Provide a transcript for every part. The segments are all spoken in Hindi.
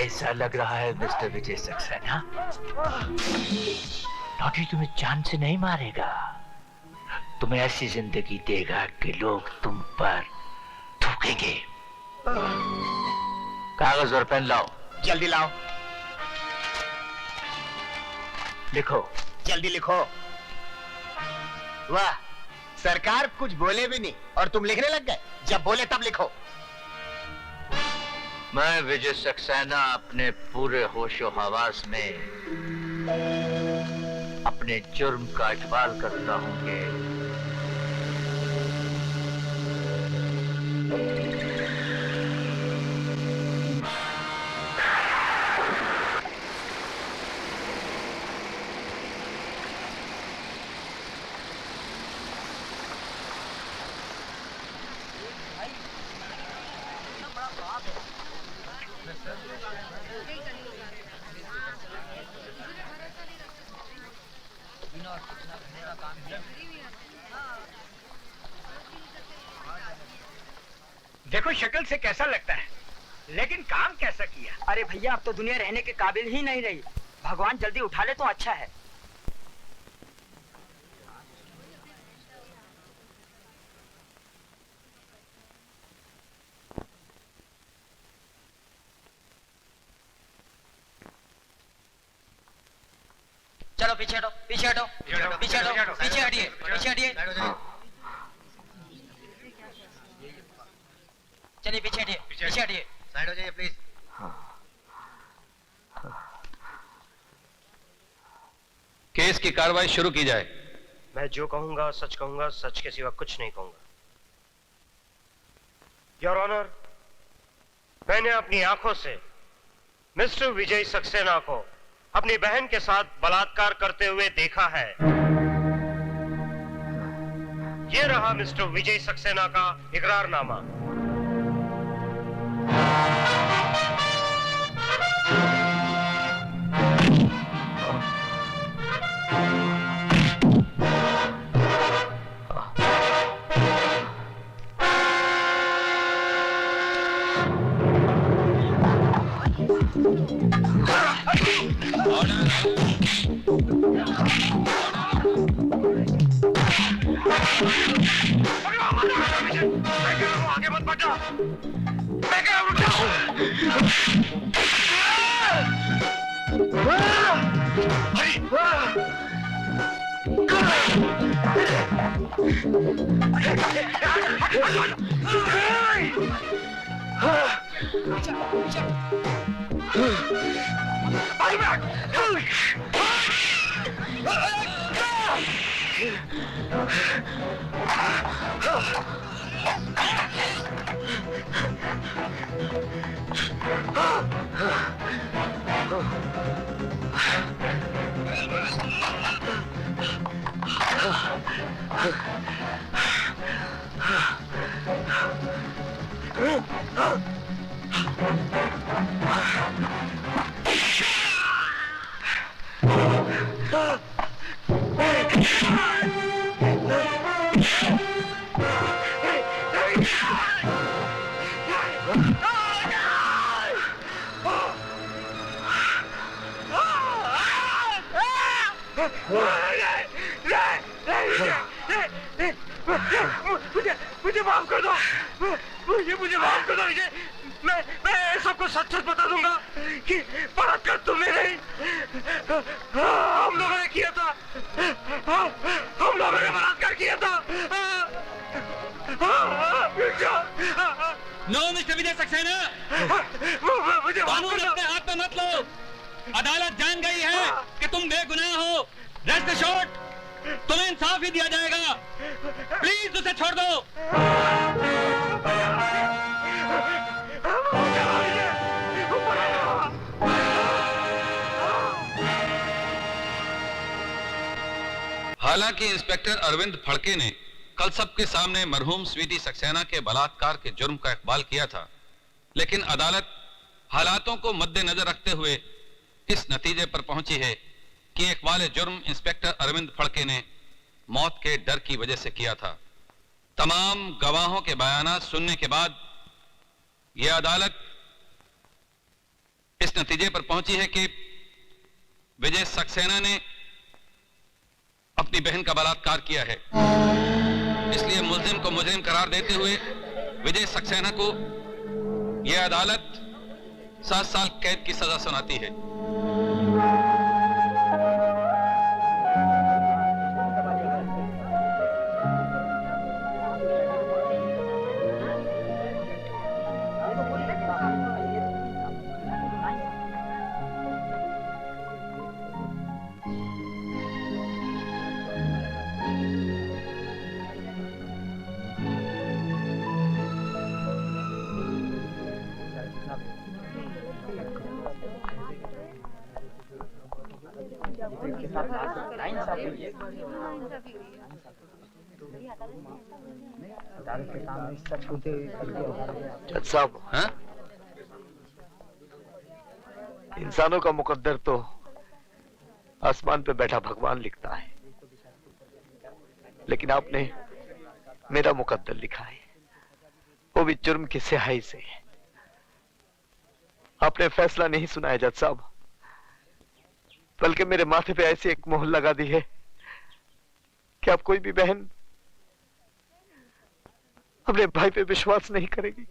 कैसा लग रहा है मिस्टर विजय सक्सेना? नॉटी तुम्हें जान से नहीं मारेगा, तुम्हें ऐसी जिंदगी देगा कि लोग तुम पर थूकेंगे। कागज और पेन लाओ। जल्दी लाओ। लिखो। जल्दी लिखो। वाह, सरकार कुछ बोले भी नहीं और तुम लिखने लग गए। जब बोले तब लिखो। मैं विजय सक्सेना अपने पूरे होशो हवास में अपने जुर्म का इकबाल करता हूं कि देखो शक्ल से कैसा लगता है, लेकिन काम कैसा किया। अरे भैया, अब तो दुनिया रहने के काबिल ही नहीं रही। भगवान जल्दी उठा ले तो अच्छा है। चलो पीछे हटो, पीछे हटो, पीछे हटो, पीछे हटिए, पीछे हटिए। चलिए पीछे हटिए, पीछे हटिए। साइड हो जाइए प्लीज। केस की कार्रवाई शुरू की जाए। मैं जो कहूंगा सच कहूंगा, सच के सिवा कुछ नहीं कहूंगा। योर ऑनर, मैंने अपनी आंखों से मिस्टर विजय सक्सेना को अपनी बहन के साथ बलात्कार करते हुए देखा है। ये रहा मिस्टर विजय सक्सेना का इकरारनामा। आगे मत बढ़ना। मैं कह रहा मुझे माफ कर दो। मुझे माफ कर दो। मैं सबको सच सच बता दूंगा कि बलात्कार तुमने नहीं, हम लोगों ने किया था। हम लोगों ने बलात्कार किया था। नो मिस्टर विजय सक्सेना, कानून अपने हाथ में मत लो। अदालत जान गई है कि तुम बेगुनाह हो। रेस्ट एश्योर्ड, तुम्हें इंसाफ ही दिया जाएगा। प्लीज उसे छोड़ दो। हालांकि इंस्पेक्टर अरविंद फड़के ने कल सबके सामने मरहूम स्वीटी सक्सेना के बलात्कार के जुर्म का इकबाल किया था, लेकिन अदालत हालातों को मद्देनजर रखते हुए इस नतीजे पर पहुंची है कि इकबाल जुर्म इंस्पेक्टर अरविंद फड़के ने मौत के डर की वजह से किया था। तमाम गवाहों के बयानात सुनने के बाद यह अदालत इस नतीजे पर पहुंची है कि विजय सक्सेना ने अपनी बहन का बलात्कार किया है। इसलिए मुल्जिम को मुजरिम करार देते हुए विजय सक्सेना को यह अदालत 7 साल कैद की सजा सुनाती है। जज साहब, हाँ? इंसानों का मुकद्दर तो आसमान पे बैठा भगवान लिखता है, लेकिन आपने मेरा मुकद्दर लिखा है, वो भी जुर्म की स्याही से। आपने फैसला नहीं सुनाया जज साहब, बल्कि मेरे माथे पे ऐसी एक मोहर लगा दी है कि अब कोई भी बहन अपने भाई पे विश्वास नहीं करेगी।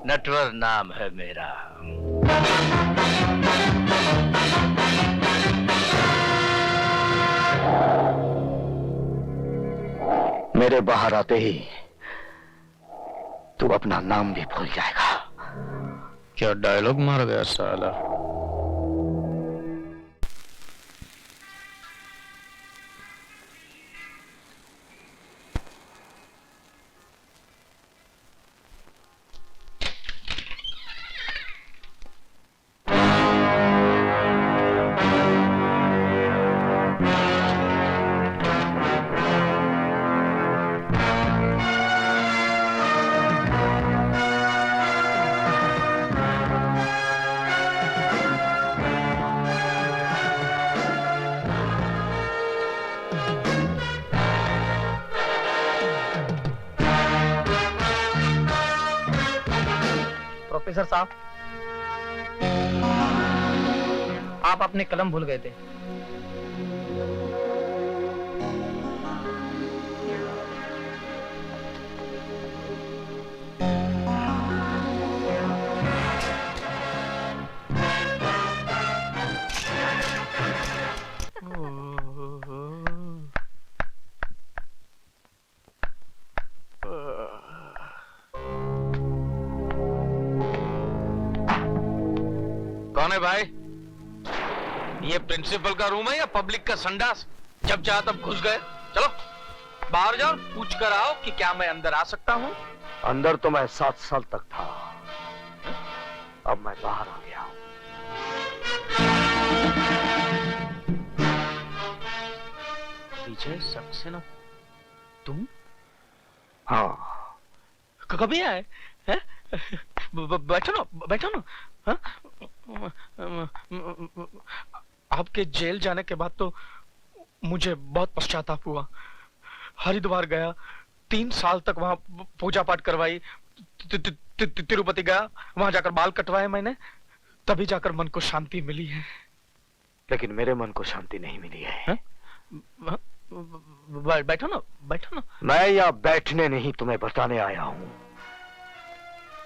नटवर नाम है मेरा। मेरे बाहर आते ही तू अपना नाम भी भूल जाएगा। क्या डायलॉग मार गया साला। प्रोफेसर साहब, आप अपने कलम भूल गए थे। कौन है भाई? ये प्रिंसिपल का रूम है या पब्लिक का संडास? जब चाह तब घुस गए। चलो बाहर जाओ, पूछ कर आओ कि क्या मैं अंदर आ सकता हूँ। अंदर तो मैं 7 साल तक था, अब मैं बाहर आ गया हूँ। विजय सक्सेना, तुम? हाँ। कभी आए हैं? बैठो ना, बैठो ना। हाँ? आपके जेल जाने के बाद तो मुझे बहुत पश्चाताप हुआ। हरिद्वार गया, 3 साल तक वहां पूजा पाठ करवाई। तिरुपति गया, वहां जाकर बाल कटवाए मैंने, तभी जाकर मन को शांति मिली है। लेकिन मेरे मन को शांति नहीं मिली है। बैठो ना, बैठो ना। मैं यहाँ बैठने नहीं, तुम्हें बताने आया हूँ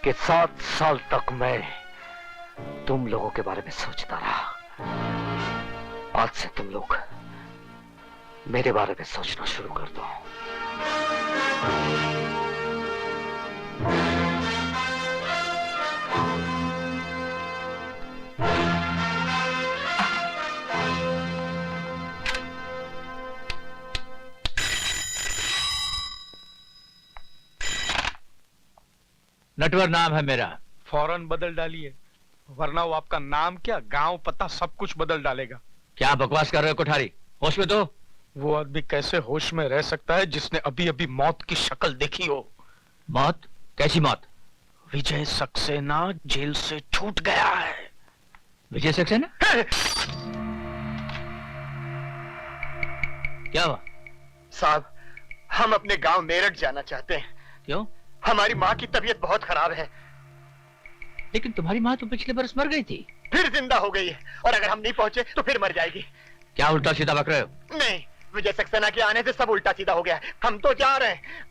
कि 7 साल तक मैं तुम लोगों के बारे में सोचता रहा। आज से तुम लोग मेरे बारे में सोचना शुरू कर दो। नटवर नाम है मेरा। फौरन बदल डालिए, वरना वो आपका नाम क्या, गांव, पता सब कुछ बदल डालेगा। क्या बकवास कर रहे हो कोठारी? होश में तो वो आदमी कैसे होश में रह सकता है जिसने अभी अभी मौत की शक्ल देखी हो? मौत? कैसी मौत? विजय सक्सेना जेल से छूट गया है। विजय सक्सेना? क्या हुआ? साहब, हम अपने गांव मेरठ जाना चाहते हैं। क्यों? हमारी माँ की तबीयत बहुत खराब है। लेकिन तुम्हारी माँ तो पिछले बरस मर गई थी। फिर जिंदा हो गई है, और अगर हम नहीं पहुंचे तो फिर मर जाएगी। क्या उल्टा सीधा बक रहे हो? नहीं, विजय सक्सेना के आने से सब उल्टा सीधा हो गया है। हम तो जा रहे हैं।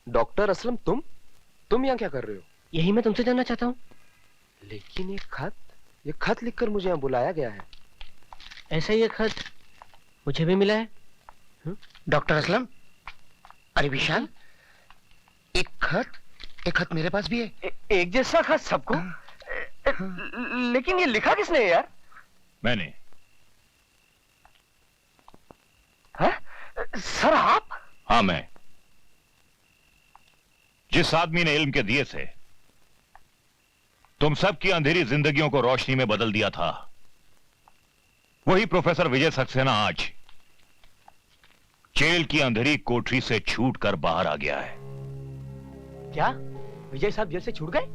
डॉक्टर असलम, तुम यहाँ क्या कर रहे हो? यही मैं तुमसे जानना चाहता हूँ। लेकिन ये खत लिखकर मुझे यहाँ बुलाया गया है। ऐसा ही एक खत मुझे भी मिला है। डॉक्टर असलम, अरे विशाल, एक खत मेरे पास भी है। एक जैसा खत सबको? लेकिन ये लिखा किसने है यार? मैंने। सर आप? हाँ, मैं। जिस आदमी ने इल्म के दिए से तुम सब की अंधेरी जिंदगियों को रोशनी में बदल दिया था, वही प्रोफेसर विजय सक्सेना आज जेल की अंधेरी कोठरी से छूटकर बाहर आ गया है। क्या विजय साहब जेल से छूट गए?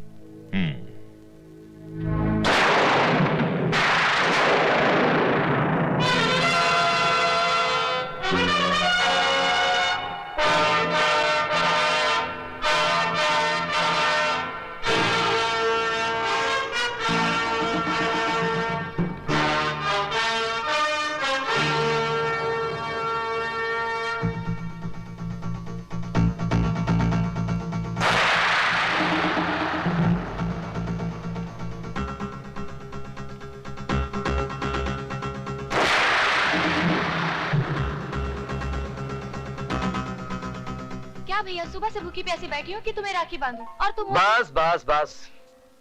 भैया, सुबह से भूखी प्यासी बैठी हूँ कि तुम्हें राखी बांधूं और तुम बस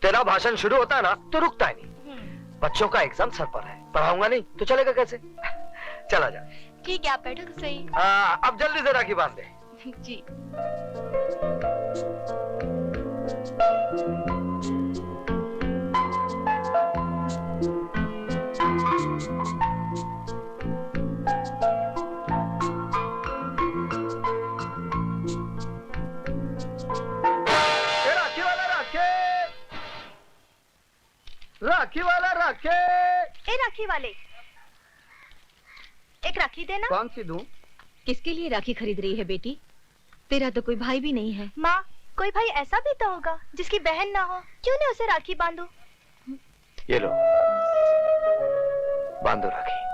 तेरा भाषण शुरू होता है ना तो रुकता ही नहीं। बच्चों का एग्जाम सर पर है, पढ़ाऊंगा नहीं तो चलेगा कैसे? चला जा। ठीक है, आप बैठो तो सही। अब जल्दी से राखी बांध दे। जी। राखी वाला राखे। ए राखी वाले, एक राखी देना। कौन सी दूं? किसके लिए राखी खरीद रही है बेटी? तेरा तो कोई भाई भी नहीं है। माँ, कोई भाई ऐसा भी तो होगा जिसकी बहन ना हो, क्यों नहीं उसे राखी बांधो? ये लो, बांधो राखी।